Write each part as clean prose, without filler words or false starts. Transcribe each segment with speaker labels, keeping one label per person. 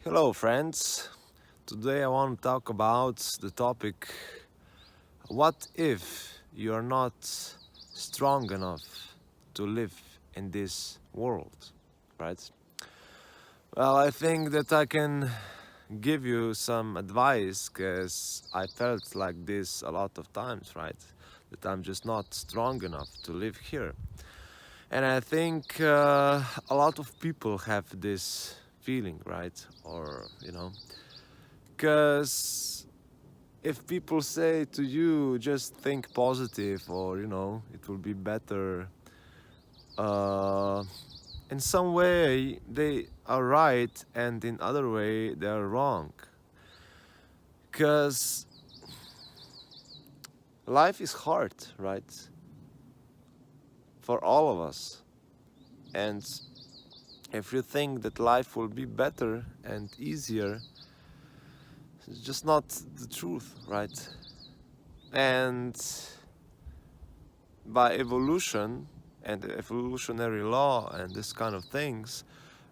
Speaker 1: Hello, friends. Today I want to talk about the topic what if you're not strong enough to live in this world, right? Well, I think that I can give you some advice because I felt like this a lot of times, right? That I'm just not strong enough to live here. And I think a lot of people have this feeling, right? Because if people say to you just think positive or it will be better, uh, in some way they are right and in other way they are wrong, because life is hard, right, for all of us. And if you think that life will be better and easier, it's just not the truth, right? And by evolution and evolutionary law and this kind of things,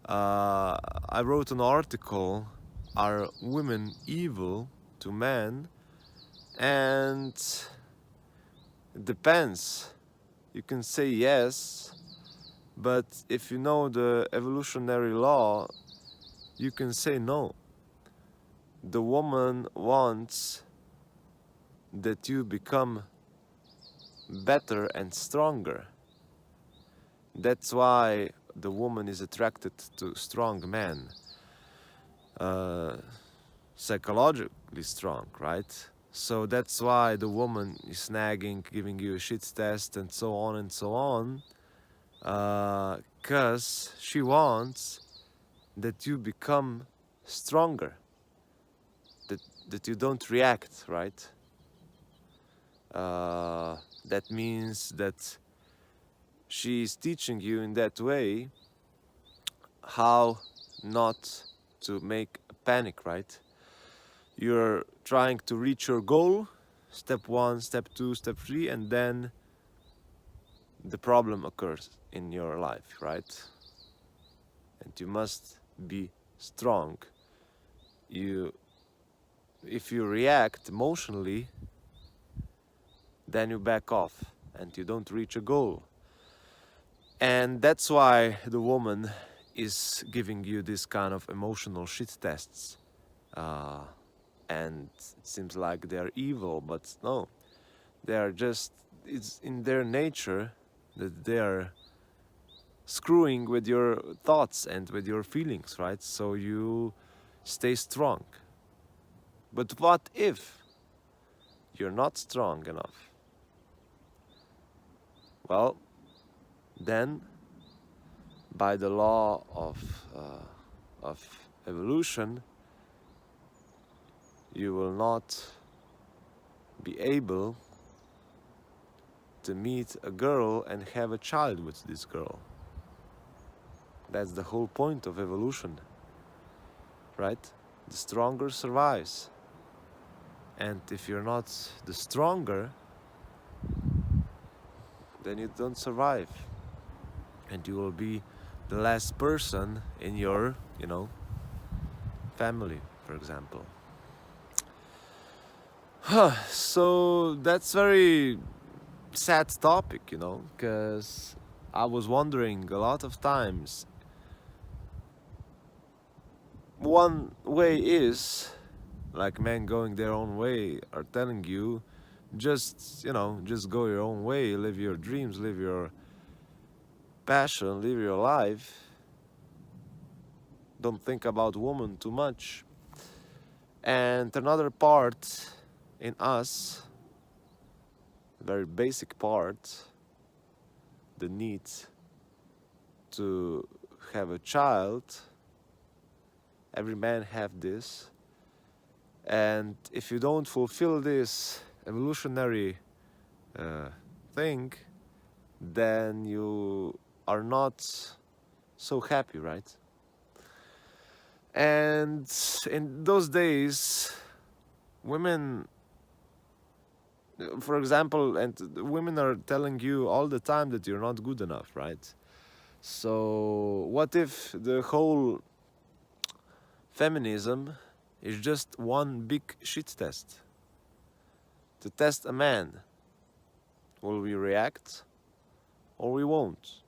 Speaker 1: I wrote an article, Are Women Evil to Men? And it depends. You can say yes, but if you know the evolutionary law, you can say no. The woman wants that you become better and stronger. That's why the woman is attracted to strong men, uh, psychologically strong, right? So that's why the woman is nagging, giving you a shit test, and so on and so on, because she wants that you become stronger, that you don't react, right? That means that she is teaching you in that way how not to make a panic, right? You're trying to reach your goal, step 1, step 2, step 3, and then the problem occurs in your life, right? And you must be strong. If you react emotionally, then you back off and you don't reach a goal. And that's why the woman is giving you this kind of emotional shit tests. And it seems like they're evil, but no, they are just, it's in their nature that they are screwing with your thoughts and with your feelings, right? So you stay strong. But what if you're not strong enough? Well, then by the law of evolution, you will not be able to meet a girl and have a child with this girl. That's the whole point of evolution, right? The stronger survives. And if you're not the stronger, then you don't survive. And you will be the last person in your, family, for example. So that's very sad topic, because I was wondering a lot of times. One way is, like men going their own way are telling you, just go your own way, live your dreams, live your passion, live your life. Don't think about woman too much. And another part in us, very basic part, the need to have a child. Every man have this. And if you don't fulfill this evolutionary thing, then you are not so happy, right? And in those days, women, for example, and women are telling you all the time that you're not good enough, right? So what if the whole feminism is just one big shit test. To test a man. Will we react or we won't?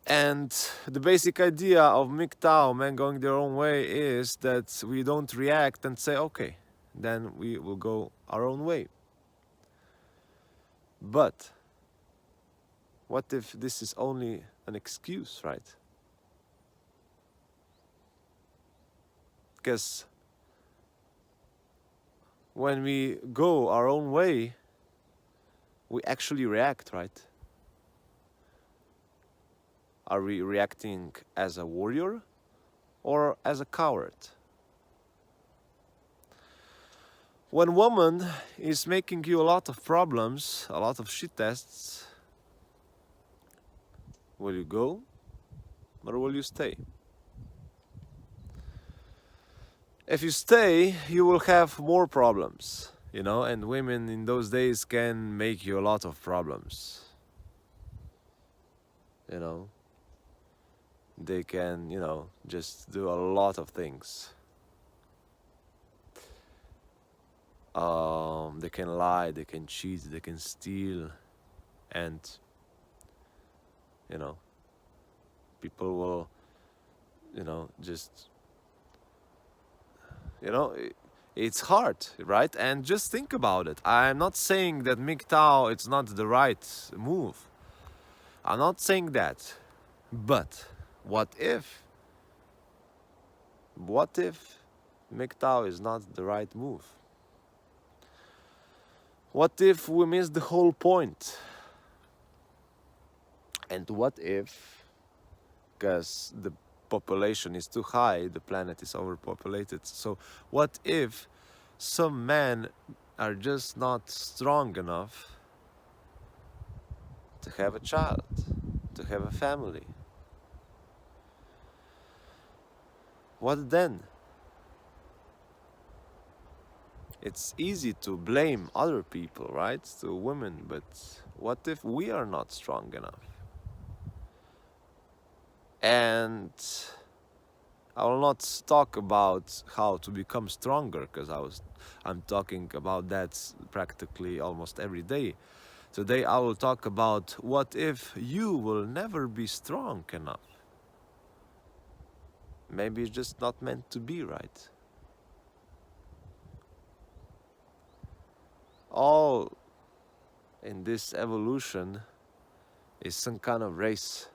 Speaker 1: And the basic idea of MGTOW, men going their own way, is that we don't react and say, okay, then we will go our own way. But what if this is only an excuse, right? Because when we go our own way, we actually react, right? Are we reacting as a warrior or as a coward? When woman is making you a lot of problems, a lot of shit tests, will you go or will you stay? If you stay, you will have more problems, you know, and women in those days can make you a lot of problems. You know, they can, you know, just do a lot of things. They can lie, they can cheat, they can steal, and, you know, people will, you know, just, you know, it's hard, right? And just think about it. I'm not saying that MGTOW it's not the right move. I'm not saying that. But what if MGTOW is not the right move? What if we miss the whole point? And what if, because the population is too high, the planet is overpopulated, so what if some men are just not strong enough to have a child, to have a family? What then? It's easy to blame other people, right? To women, but what if we are not strong enough? And I will not talk about how to become stronger, because I'm talking about that practically almost every day. Today I will talk about what if you will never be strong enough. Maybe it's just not meant to be, right? All in this evolution is some kind of race.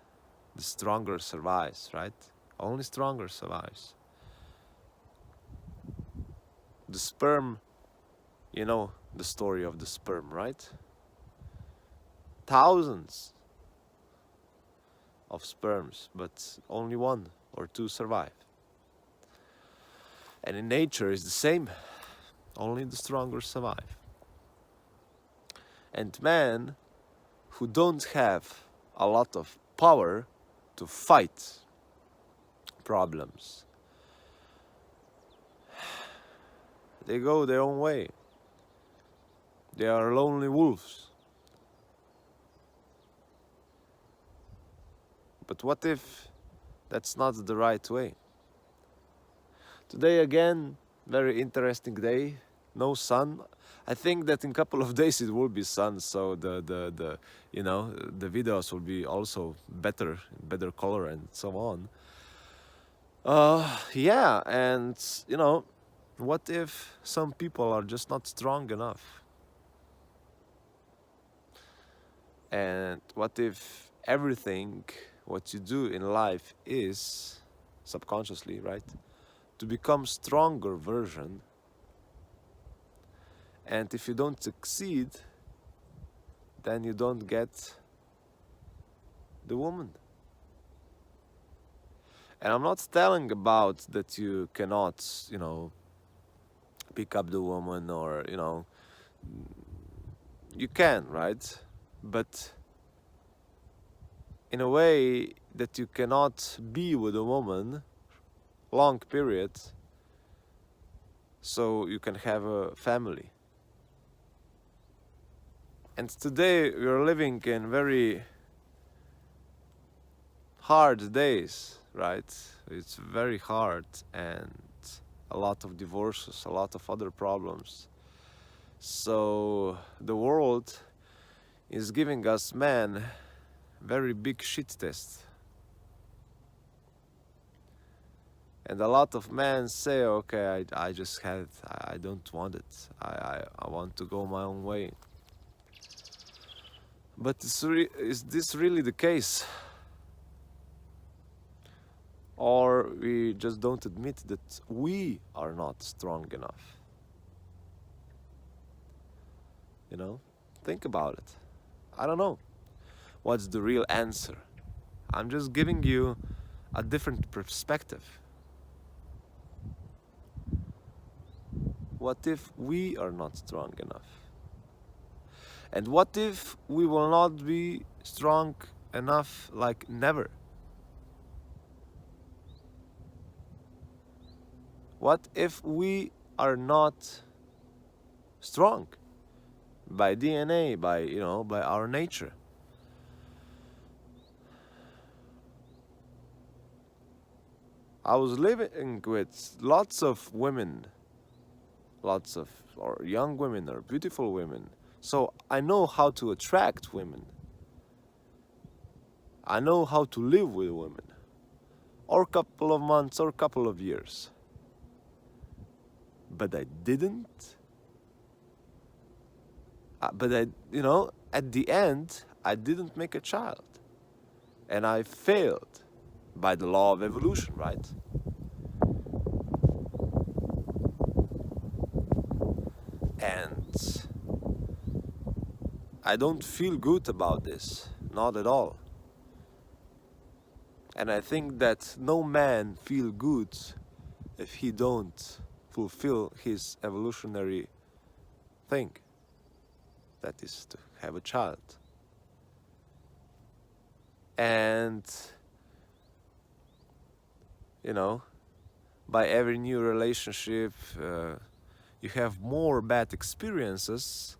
Speaker 1: The stronger survives, right? Only stronger survives. The sperm, you know the story of the sperm, right? Thousands of sperms, but only one or two survive. And in nature is the same. Only the stronger survive. And men who don't have a lot of power to fight problems, they go their own way. They are lonely wolves. But what if that's not the right way? Today again, very interesting day. No sun. I think that in a couple of days it will be sun, so the you know, the videos will be also better color and so on. Yeah, and you know, what if some people are just not strong enough? And what if everything what you do in life is subconsciously, right, to become stronger version? And if you don't succeed, then you don't get the woman. And I'm not telling about that you cannot, you know, pick up the woman, or, you know, you can, right? But in a way that you cannot be with a woman long period so you can have a family. And today we are living in very hard days, right? It's very hard, and a lot of divorces, a lot of other problems. So the world is giving us men very big shit test. And a lot of men say, okay, I just had it, I don't want it, I want to go my own way. But is this really the case? Or we just don't admit that we are not strong enough? You know, think about it. I don't know what's the real answer. I'm just giving you a different perspective. What if we are not strong enough? And what if we will not be strong enough like never? What if we are not strong by DNA, by, you know, by our nature? I was living with lots of women, or young women or beautiful women. So I know how to attract women. I know how to live with women, or couple of months or couple of years. But I didn't. But I, you know, at the end, I didn't make a child. And I failed by the law of evolution, right? And I don't feel good about this, not at all. And I think that no man feel good if he don't fulfill his evolutionary thing, that is to have a child. And, you know, by every new relationship, you have more bad experiences.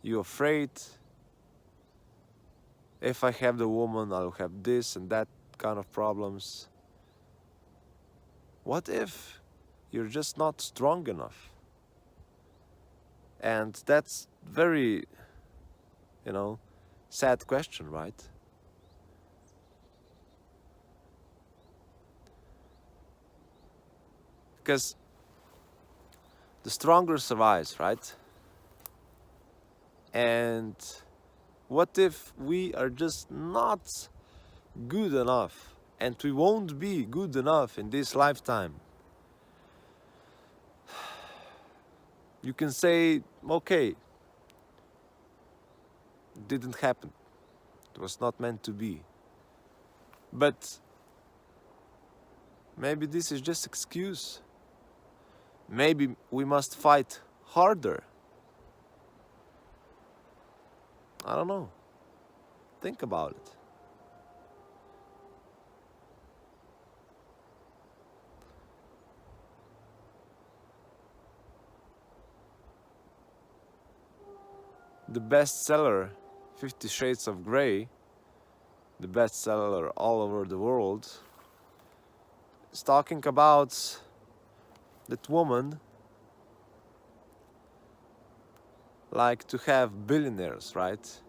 Speaker 1: You're afraid, if I have the woman, I'll have this and that kind of problems. What if you're just not strong enough? And that's very, you know, sad question, right? Because the stronger survives, right? And what if we are just not good enough, and we won't be good enough in this lifetime? You can say, okay, it didn't happen. It was not meant to be. But maybe this is just excuse. Maybe we must fight harder. I don't know. Think about it. The bestseller, 50 Shades of Grey, the bestseller all over the world, is talking about that woman like to have billionaires, right?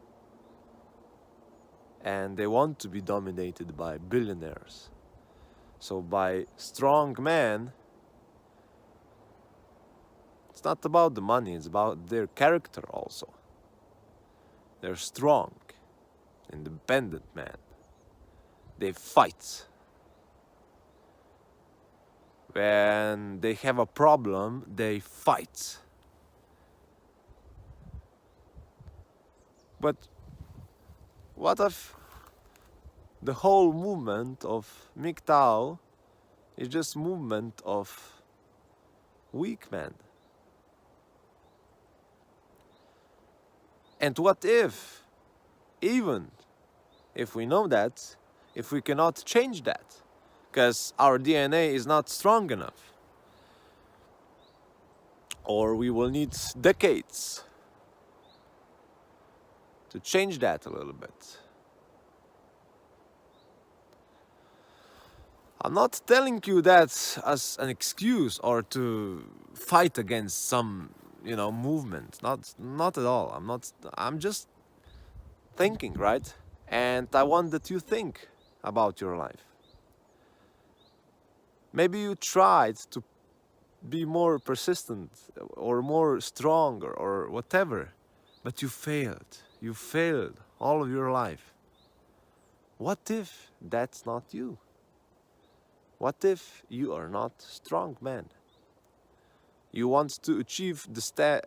Speaker 1: And they want to be dominated by billionaires. So by strong men, it's not about the money, it's about their character also. They're strong, independent men. They fight. When they have a problem, they fight. But what if the whole movement of MGTOW is just movement of weak men? And what if, even if we know that, if we cannot change that, because our DNA is not strong enough, or we will need decades to change that a little bit? I'm not telling you that as an excuse or to fight against some, movement. Not at all. I'm just thinking, right? And I want that you think about your life. Maybe you tried to be more persistent or more strong or whatever, but you failed. You failed all of your life. What if that's not you? What if you are not strong man? You want to achieve the step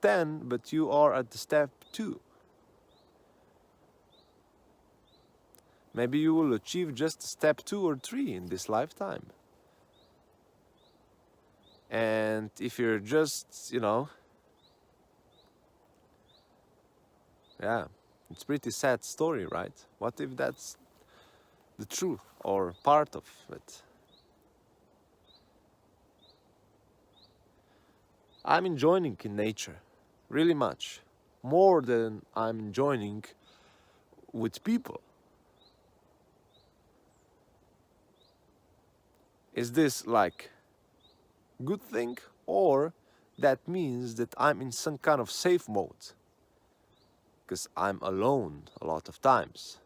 Speaker 1: 10, but you are at the step 2. Maybe you will achieve just step 2 or 3 in this lifetime. And if you're just, yeah, it's pretty sad story, right? What if that's the truth or part of it? I'm enjoying in nature, really much, more than I'm enjoying with people. Is this like good thing, or that means that I'm in some kind of safe mode? Because I'm alone a lot of times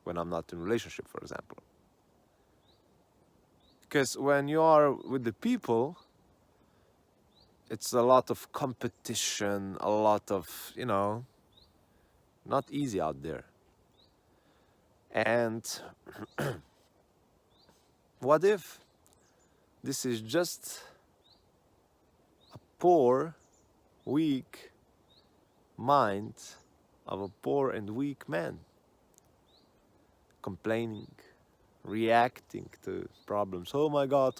Speaker 1: when I'm not in a relationship, for example. Because when you are with the people, it's a lot of competition, a lot of, not easy out there. And what if this is just a poor, weak mind of a poor and weak man, complaining, reacting to problems? Oh my God,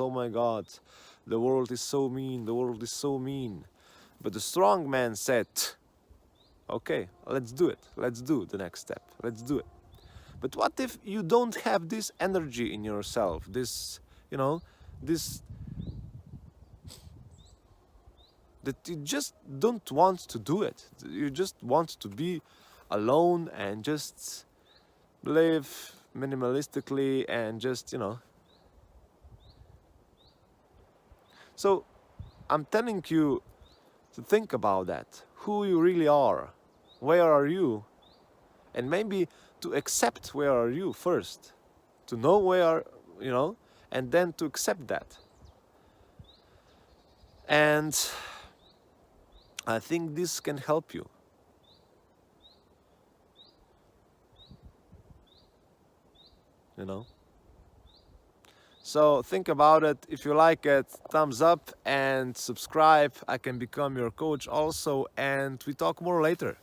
Speaker 1: the world is so mean, the world is so mean. But the strong man said, okay, let's do it. Let's do the next step. Let's do it. But what if you don't have this energy in yourself, this, this, that you just don't want to do it. You just want to be alone and just live minimalistically and just, So I'm telling you to think about that, who you really are, where are you, and maybe to accept where are you first, to know where, and then to accept that. And I think this can help you. So think about it. If you like it, thumbs up and subscribe. I can become your coach also, and we talk more later.